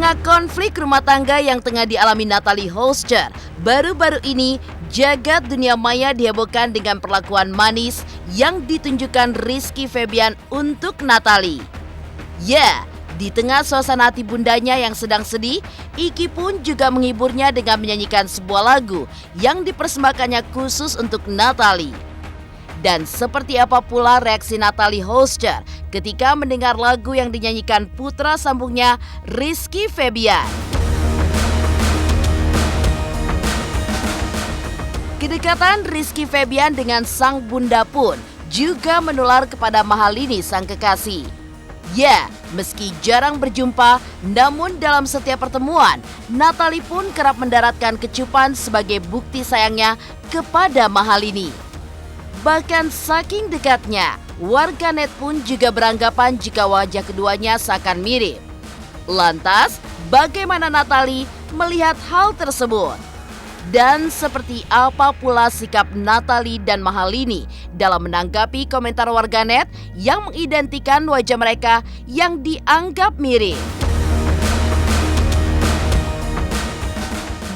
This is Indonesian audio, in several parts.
tengah konflik rumah tangga yang tengah dialami Natalie Holscher, baru-baru ini jagat dunia maya dihebohkan dengan perlakuan manis yang ditunjukkan Rizky Febian untuk Natalie. Ya, di tengah suasana hati bundanya yang sedang sedih, Iki pun juga menghiburnya dengan menyanyikan sebuah lagu yang dipersembahkannya khusus untuk Natalie. Dan seperti apa pula reaksi Natalie Holscher ketika mendengar lagu yang dinyanyikan putra sambungnya Rizky Febian. Kedekatan Rizky Febian dengan sang bunda pun juga menular kepada Mahalini sang kekasih. Ya, meski jarang berjumpa, namun dalam setiap pertemuan, Natalie pun kerap mendaratkan kecupan sebagai bukti sayangnya kepada Mahalini. Bahkan saking dekatnya, warganet pun juga beranggapan jika wajah keduanya seakan mirip. Lantas, bagaimana Natalie melihat hal tersebut? Dan seperti apa pula sikap Natalie dan Mahalini dalam menanggapi komentar warganet yang mengidentikan wajah mereka yang dianggap mirip?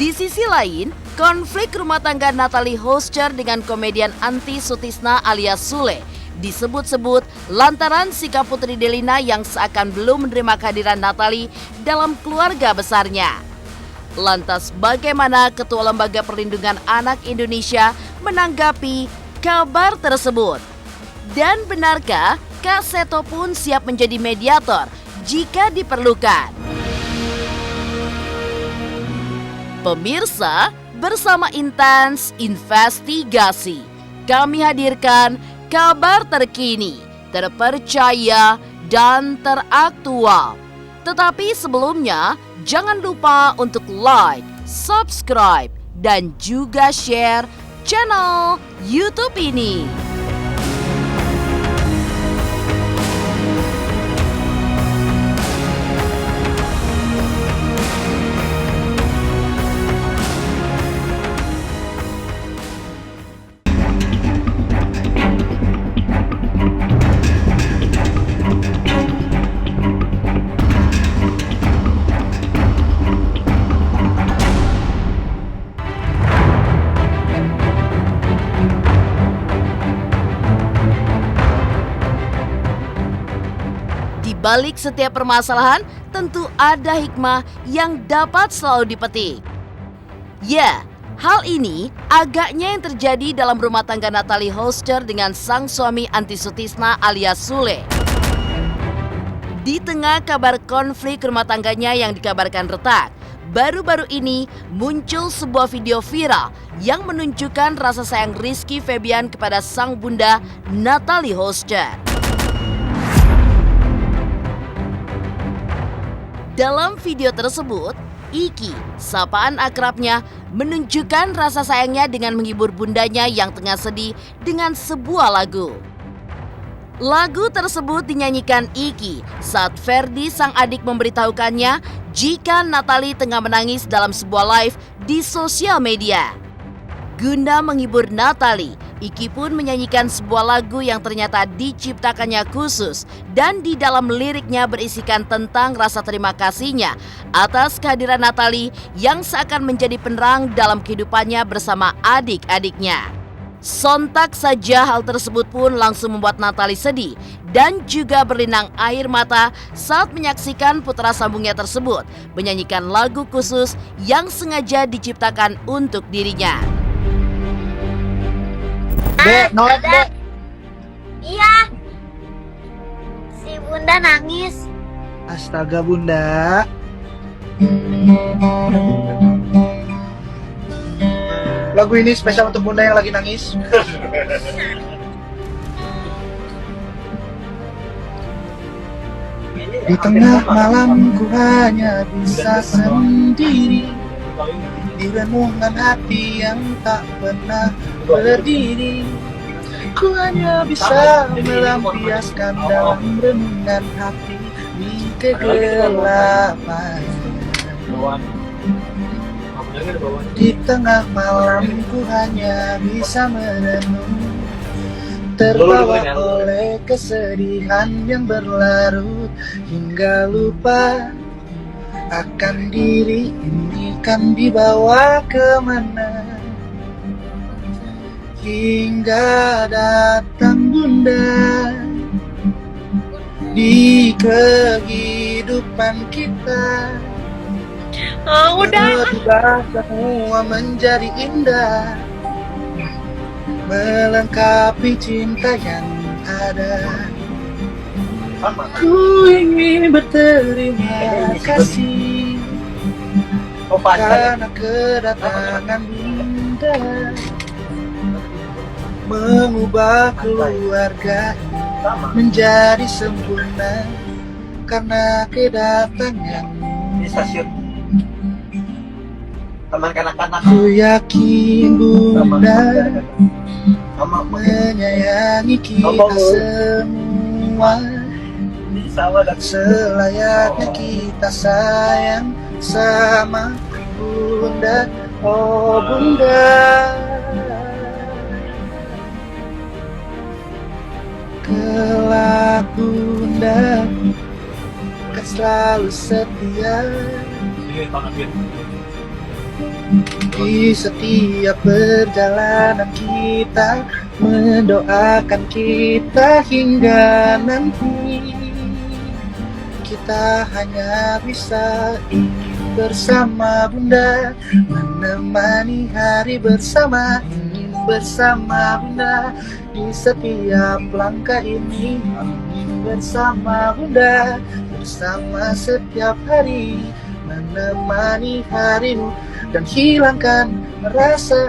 Di sisi lain, konflik rumah tangga Natalie Holscher dengan komedian Anti Sutisna alias Sule disebut-sebut lantaran sikap Putri Delina yang seakan belum menerima kehadiran Natalie dalam keluarga besarnya. Lantas bagaimana Ketua Lembaga Perlindungan Anak Indonesia menanggapi kabar tersebut? Dan benarkah Kak Seto pun siap menjadi mediator jika diperlukan? Pemirsa, bersama Intens Investigasi, kami hadirkan kabar terkini, terpercaya, dan teraktual. Tetapi sebelumnya, jangan lupa untuk like, subscribe, dan juga share channel YouTube ini. Di balik setiap permasalahan, tentu ada hikmah yang dapat selalu dipetik. Ya, hal ini agaknya yang terjadi dalam rumah tangga Natalie Holscher dengan sang suami Anti Sutisna alias Sule. Di tengah kabar konflik rumah tangganya yang dikabarkan retak, baru-baru ini muncul sebuah video viral yang menunjukkan rasa sayang Rizky Febian kepada sang bunda Natalie Holscher. Dalam video tersebut, Iki, sapaan akrabnya, menunjukkan rasa sayangnya dengan menghibur bundanya yang tengah sedih dengan sebuah lagu. Lagu tersebut dinyanyikan Iki saat Ferdi sang adik memberitahukannya jika Natalie tengah menangis dalam sebuah live di sosial media. Guna menghibur Natalie, Iki pun menyanyikan sebuah lagu yang ternyata diciptakannya khusus dan di dalam liriknya berisikan tentang rasa terima kasihnya atas kehadiran Natalie yang seakan menjadi penerang dalam kehidupannya bersama adik-adiknya. Sontak saja hal tersebut pun langsung membuat Natalie sedih dan juga berlinang air mata saat menyaksikan putra sambungnya tersebut menyanyikan lagu khusus yang sengaja diciptakan untuk dirinya. Dek, nolak Dek. Iya. Si Bunda nangis. Astaga Bunda. Lagu ini spesial untuk Bunda yang lagi nangis. Di tengah malam ku hanya bisa sendiri, di renungan hati yang tak pernah berdiri. Ku hanya bisa melampiaskan dalam renungan hati di kegelapan. Di tengah malam ku hanya bisa merenung, terbawa oleh kesedihan yang berlarut hingga lupa akan diri ini kan dibawa kemana, hingga datang bunda di kehidupan kita. Tiba-tiba semua menjadi indah, melengkapi cinta yang ada. Ku ingin berterima kasih karena kedatangan bunda, mengubah keluarga menjadi sempurna karena kedatangan di stasiun Taman Kanak-kanak. Ku yakin bunda menyayangi kita semua, selayaknya kita sayang sama bunda. Oh bunda, kelak bunda kan selalu setia di setiap perjalanan kita, mendoakan kita hingga nanti kita hanya bisa ingin bersama bunda, menemani hari bersama, ingin bersama bunda di setiap langkah ini, ingin bersama bunda bersama setiap hari, menemani harimu dan hilangkan rasa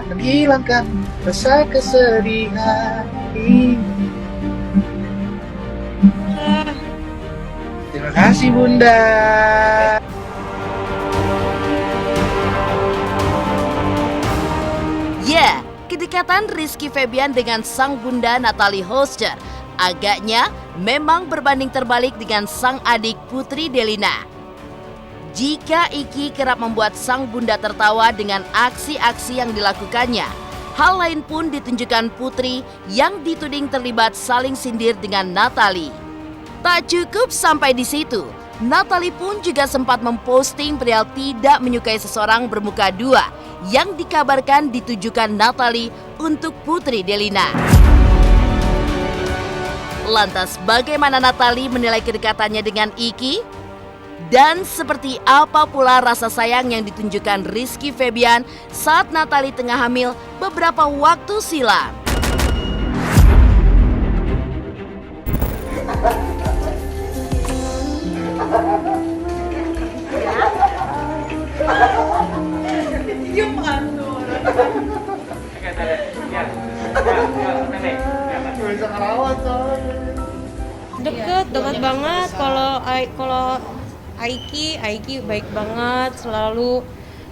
kesedihan. Terima kasih bunda. Ya, kedekatan Rizky Febian dengan sang bunda Natalie Holster agaknya memang berbanding terbalik dengan sang adik Putri Delina. Jika Iki kerap membuat sang bunda tertawa dengan aksi-aksi yang dilakukannya, hal lain pun ditunjukkan Putri yang dituding terlibat saling sindir dengan Natalie. Tak cukup sampai di situ, Natalie pun juga sempat memposting perihal tidak menyukai seseorang bermuka dua yang dikabarkan ditujukan Natalie untuk Putri Delina. Lantas bagaimana Natalie menilai kedekatannya dengan Iki? Dan seperti apa pula rasa sayang yang ditunjukkan Rizky Febian saat Natalie tengah hamil beberapa waktu silam? Deket banget. Kalau Aiki baik banget, selalu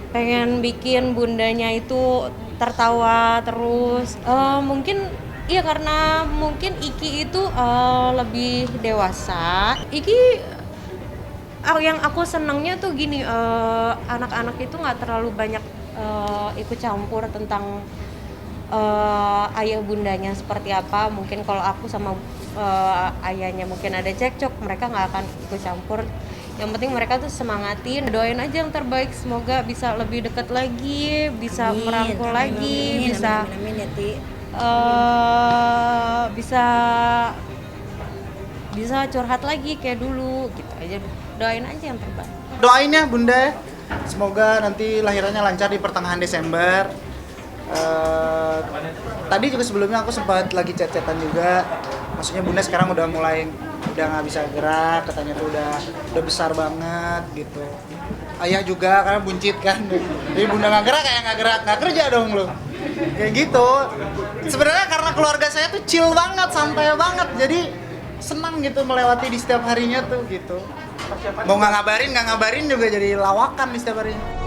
pengen bikin bundanya itu tertawa terus. Mungkin iya karena mungkin Iki itu lebih dewasa. Iki yang aku senangnya tuh gini, anak-anak itu nggak terlalu banyak ikut campur tentang ayah bundanya seperti apa. Mungkin kalau aku sama ayahnya mungkin ada cekcok, mereka nggak akan ikut campur. Yang penting mereka tuh semangatin, doain aja yang terbaik, semoga bisa lebih dekat lagi, bisa merangkul lagi, bisa curhat lagi kayak dulu gitu aja. Doain aja yang terbaik. Doain ya bunda, semoga nanti lahirannya lancar di pertengahan Desember. Tadi juga sebelumnya aku sempat lagi chat-chatan juga, maksudnya bunda sekarang udah nggak bisa gerak, katanya tuh udah besar banget gitu. Ayah juga karena buncit kan, jadi bunda nggak gerak nggak kerja dong lo, kayak gitu. Sebenarnya karena keluarga saya tuh chill banget, santai banget, jadi senang gitu melewati di setiap harinya tuh gitu. Mau nggak ngabarin juga jadi lawakan di setiap harinya.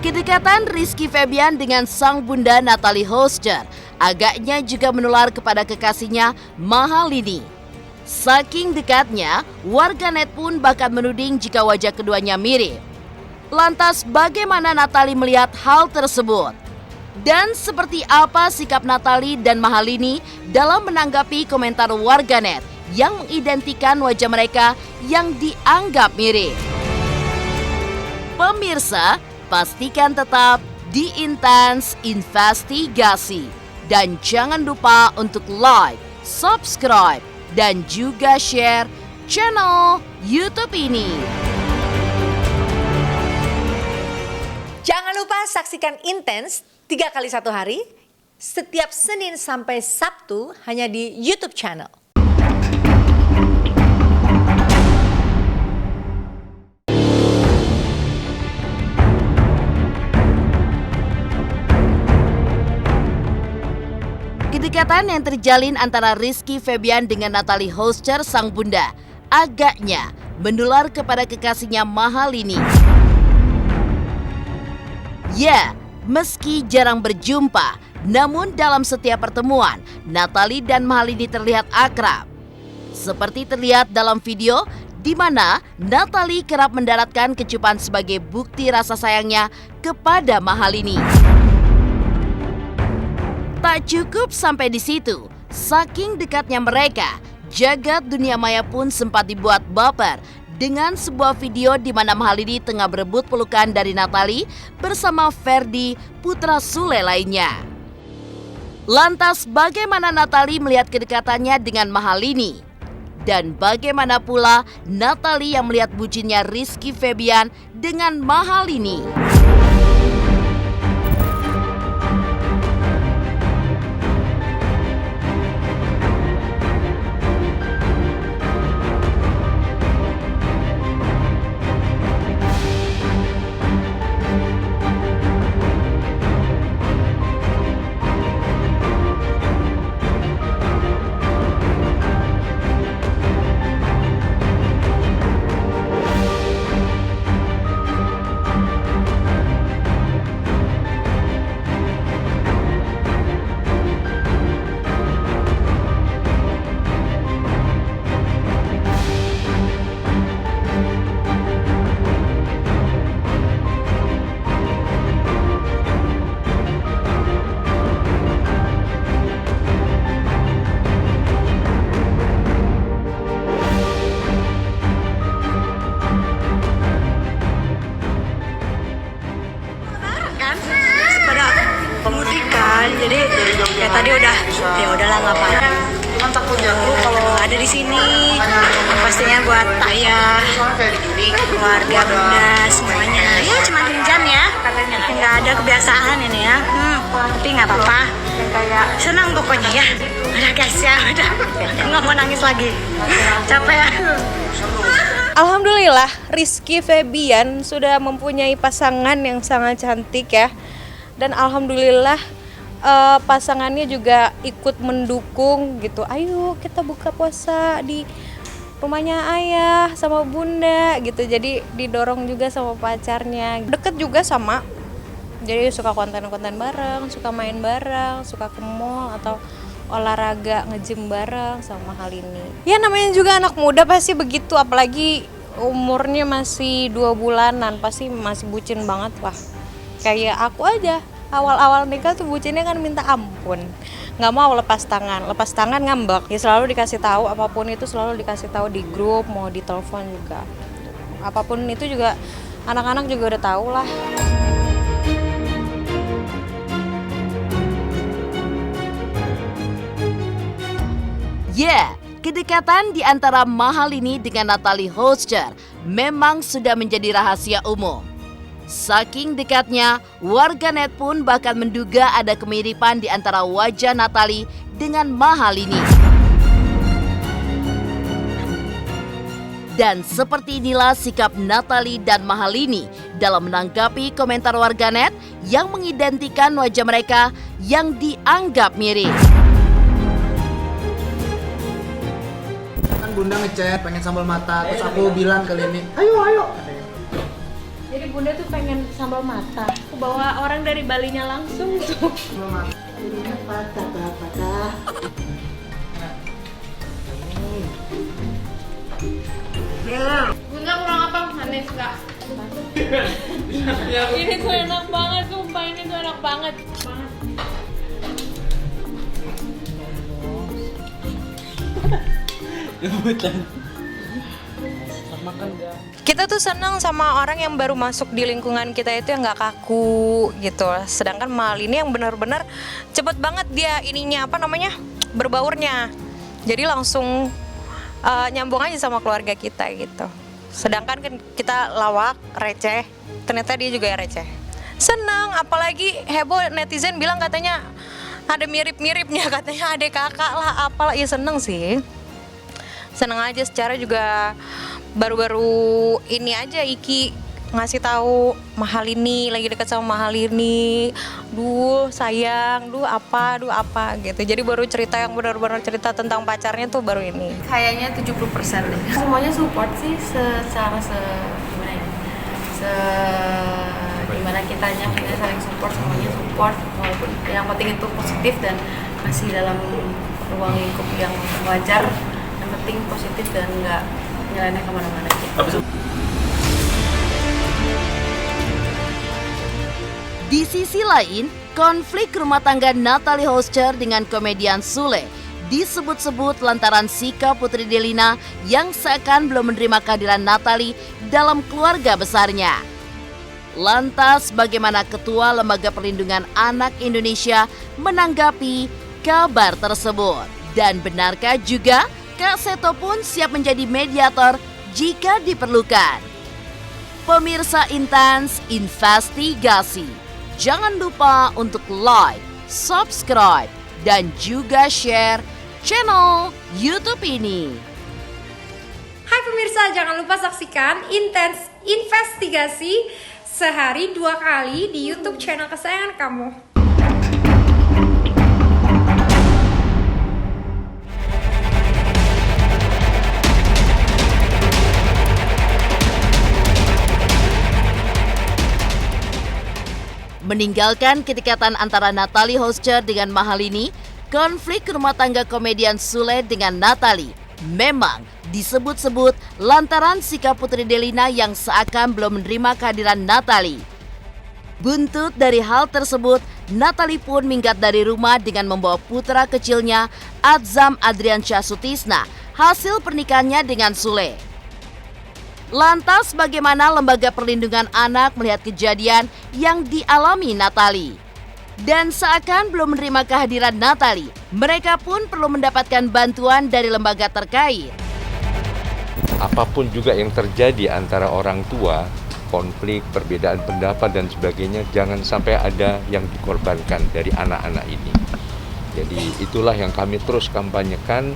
Kedekatan Rizky Febian dengan sang bunda Natalie Holster agaknya juga menular kepada kekasihnya Mahalini. Saking dekatnya, warganet pun bahkan menuding jika wajah keduanya mirip. Lantas bagaimana Natalie melihat hal tersebut? Dan seperti apa sikap Natalie dan Mahalini dalam menanggapi komentar warganet yang mengidentikan wajah mereka yang dianggap mirip? Pemirsa, pastikan tetap di Intens Investigasi. Dan jangan lupa untuk like, subscribe, dan juga share channel YouTube ini. Jangan lupa saksikan Intens 3 kali 1 hari, setiap Senin sampai Sabtu hanya di YouTube channel. Kedekatan yang terjalin antara Rizky Febian dengan Natalie Hoster sang bunda agaknya menular kepada kekasihnya Mahalini. Ya, meski jarang berjumpa, namun dalam setiap pertemuan, Natalie dan Mahalini terlihat akrab. Seperti terlihat dalam video di mana Natalie kerap mendaratkan kecupan sebagai bukti rasa sayangnya kepada Mahalini. Tak cukup sampai di situ, saking dekatnya mereka, jagat dunia maya pun sempat dibuat baper dengan sebuah video di mana Mahalini tengah berebut pelukan dari Natalie bersama Ferdi, putra Sule lainnya. Lantas bagaimana Natalie melihat kedekatannya dengan Mahalini? Dan bagaimana pula Natalie yang melihat bucinnya Rizky Febian dengan Mahalini? Jadi ya tadi udah ya udahlah nggak apa-apa. Cuman takutnya tuh kalau Ada di sini pastinya buat ayah, keluarga bunda semuanya. Ya cuma pinjam ya, nggak ada kebiasaan ini ya. Tapi nggak apa-apa. Senang pokoknya ya. Udah guys ya, udah nggak mau nangis lagi. Capek ya. Alhamdulillah Rizky Febian sudah mempunyai pasangan yang sangat cantik ya. Dan alhamdulillah pasangannya juga ikut mendukung gitu. Ayo kita buka puasa di rumahnya ayah sama bunda gitu. Jadi didorong juga sama pacarnya. Deket juga sama. Jadi suka konten-konten bareng, suka main bareng, suka ke mall atau olahraga nge-gym bareng sama hal ini. Ya namanya juga anak muda pasti begitu, apalagi umurnya masih 2 bulanan, pasti masih bucin banget lah. Kayak aku aja. Awal-awal nikah tuh bucinnya kan minta ampun, nggak mau lepas tangan ngambek. Ya selalu dikasih tahu apapun itu, selalu dikasih tahu di grup, mau di telepon juga. Apapun itu juga anak-anak juga udah tahu lah. Ya, kedekatan di antara Mahalini dengan Natalie Hoster memang sudah menjadi rahasia umum. Saking dekatnya, warganet pun bahkan menduga ada kemiripan di antara wajah Natalie dengan Mahalini. Dan seperti inilah sikap Natalie dan Mahalini dalam menanggapi komentar warganet yang mengidentikan wajah mereka yang dianggap mirip. kan bunda ngechat pengen sambal mata, terus aku bilang kali ini, ayo. Jadi bunda tuh pengen sambal mata. Aku bawa orang dari Balinya langsung tuh. Sambal mata, bulunya patah. Bunda kurang apa? Manis nggak? Ini tuh enak banget, sumpah ini tuh enak banget. Kita tuh senang sama orang yang baru masuk di lingkungan kita itu yang nggak kaku gitu. Sedangkan Mal ini yang benar-benar cepet banget dia ininya berbaurnya. Jadi langsung nyambung aja sama keluarga kita gitu. Sedangkan kan kita lawak, receh, ternyata dia juga receh. Senang, apalagi heboh netizen bilang katanya ada mirip-miripnya, katanya adik kakak lah, apalah. Ya seneng sih. Seneng aja, secara juga baru-baru ini aja Iki ngasih tahu Mahalini lagi dekat sama Mahalini. Duh sayang, duh apa gitu. Jadi baru cerita yang benar-benar cerita tentang pacarnya tuh baru ini. Kayaknya 70% deh. Semuanya support sih secara gimana kitanya saling support, semuanya support, walaupun yang penting itu positif dan masih dalam ruang lingkup yang wajar. Yang penting positif dan nggak nyeleneh kemana-mana gitu. Di sisi lain, konflik rumah tangga Natalie Hoscher dengan komedian Sule disebut-sebut lantaran sikap Putri Delina yang seakan belum menerima kehadiran Natalie dalam keluarga besarnya. Lantas bagaimana Ketua Lembaga Perlindungan Anak Indonesia menanggapi kabar tersebut? Dan benarkah juga Kak Seto pun siap menjadi mediator jika diperlukan? Pemirsa Intens Investigasi, jangan lupa untuk like, subscribe, dan juga share channel YouTube ini. Hai pemirsa, jangan lupa saksikan Intens Investigasi sehari 2 kali di YouTube channel kesayangan kamu. Meninggalkan kedekatan antara Natalie Hoscher dengan Mahalini, konflik rumah tangga komedian Sule dengan Natalie memang disebut-sebut lantaran sikap Putri Delina yang seakan belum menerima kehadiran Natalie. Buntut dari hal tersebut, Natalie pun minggat dari rumah dengan membawa putra kecilnya Adzam Adriansyah Sutisna hasil pernikahannya dengan Sule. Lantas bagaimana Lembaga Perlindungan Anak melihat kejadian yang dialami Natalie? Dan seakan belum menerima kehadiran Natalie, mereka pun perlu mendapatkan bantuan dari lembaga terkait. Apapun juga yang terjadi antara orang tua, konflik, perbedaan pendapat dan sebagainya, jangan sampai ada yang dikorbankan dari anak-anak ini. Jadi itulah yang kami terus kampanyekan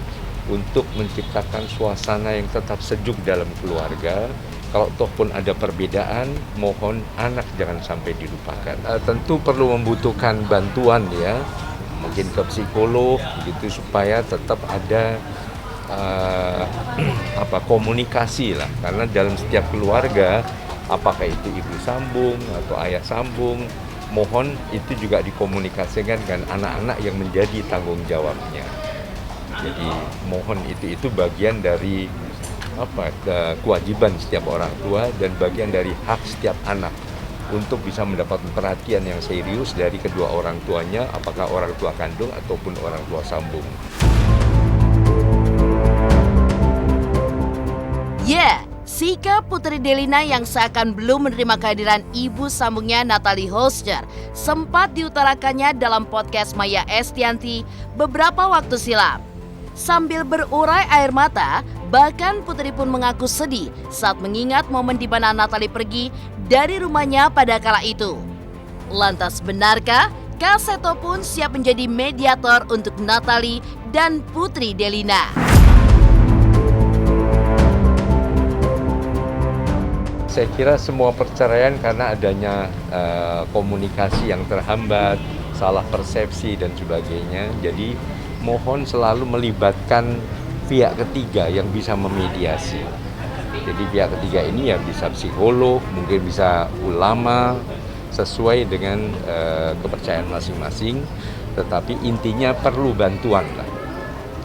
untuk menciptakan suasana yang tetap sejuk dalam keluarga. Kalau toh pun ada perbedaan, mohon anak jangan sampai dilupakan. Tentu perlu membutuhkan bantuan ya, mungkin ke psikolog gitu supaya tetap ada komunikasi lah. Karena dalam setiap keluarga, apakah itu ibu sambung atau ayah sambung, mohon itu juga dikomunikasikan dengan anak-anak yang menjadi tanggung jawabnya. Jadi mohon itu bagian dari kewajiban setiap orang tua dan bagian dari hak setiap anak untuk bisa mendapat perhatian yang serius dari kedua orang tuanya, apakah orang tua kandung ataupun orang tua sambung. Sikap Putri Delina yang seakan belum menerima kehadiran ibu sambungnya Natalie Hoscher sempat diutarakannya dalam podcast Maya Estianty beberapa waktu silam. Sambil berurai air mata, bahkan Putri pun mengaku sedih saat mengingat momen di mana Natalie pergi dari rumahnya pada kala itu. Lantas benarkah Kak Seto pun siap menjadi mediator untuk Natalie dan Putri Delina? Saya kira semua perceraian karena adanya komunikasi yang terhambat, salah persepsi dan sebagainya. Jadi mohon selalu melibatkan pihak ketiga yang bisa memediasi. Jadi pihak ketiga ini ya bisa psikolog, mungkin bisa ulama, sesuai dengan kepercayaan masing-masing. Tetapi intinya perlu bantuan lah.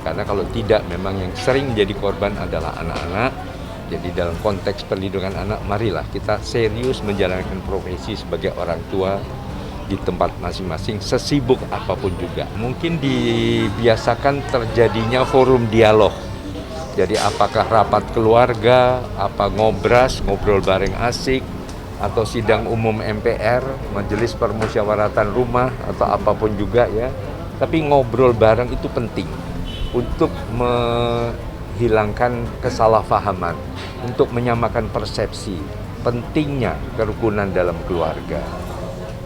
Karena kalau tidak memang yang sering jadi korban adalah anak-anak. Jadi dalam konteks perlindungan anak, marilah kita serius menjalankan profesi sebagai orang tua di tempat masing-masing, sesibuk apapun juga. Mungkin dibiasakan terjadinya forum dialog Jadi apakah rapat keluarga, apa ngobras, ngobrol bareng asik, atau sidang umum MPR, majelis permusyawaratan rumah, atau apapun juga ya. Tapi ngobrol bareng itu penting untuk menghilangkan kesalahpahaman, untuk menyamakan persepsi, pentingnya kerukunan dalam keluarga.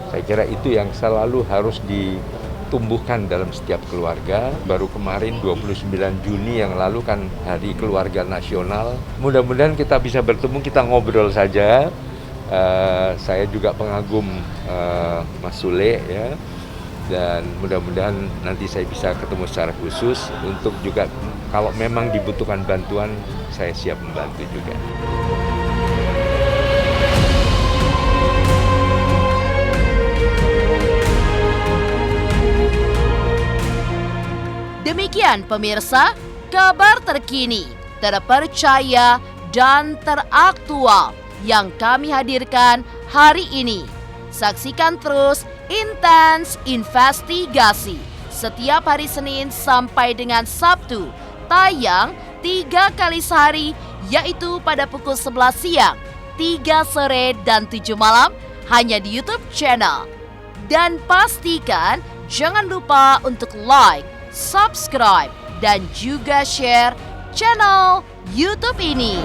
Saya kira itu yang selalu harus ditumbuhkan dalam setiap keluarga. Baru kemarin 29 Juni yang lalu kan Hari Keluarga Nasional. Mudah-mudahan kita bisa bertemu, kita ngobrol saja. Saya juga pengagum Mas Sule ya. Dan mudah-mudahan nanti saya bisa ketemu secara khusus untuk juga kalau memang dibutuhkan bantuan, saya siap membantu juga. Demikian pemirsa, kabar terkini, terpercaya, dan teraktual yang kami hadirkan hari ini. Saksikan terus Intens Investigasi setiap hari Senin sampai dengan Sabtu, tayang 3 kali sehari, yaitu pada pukul 11 siang, 3 sore, dan 7 malam, hanya di YouTube channel. Dan pastikan jangan lupa untuk like, subscribe, dan juga share channel YouTube ini.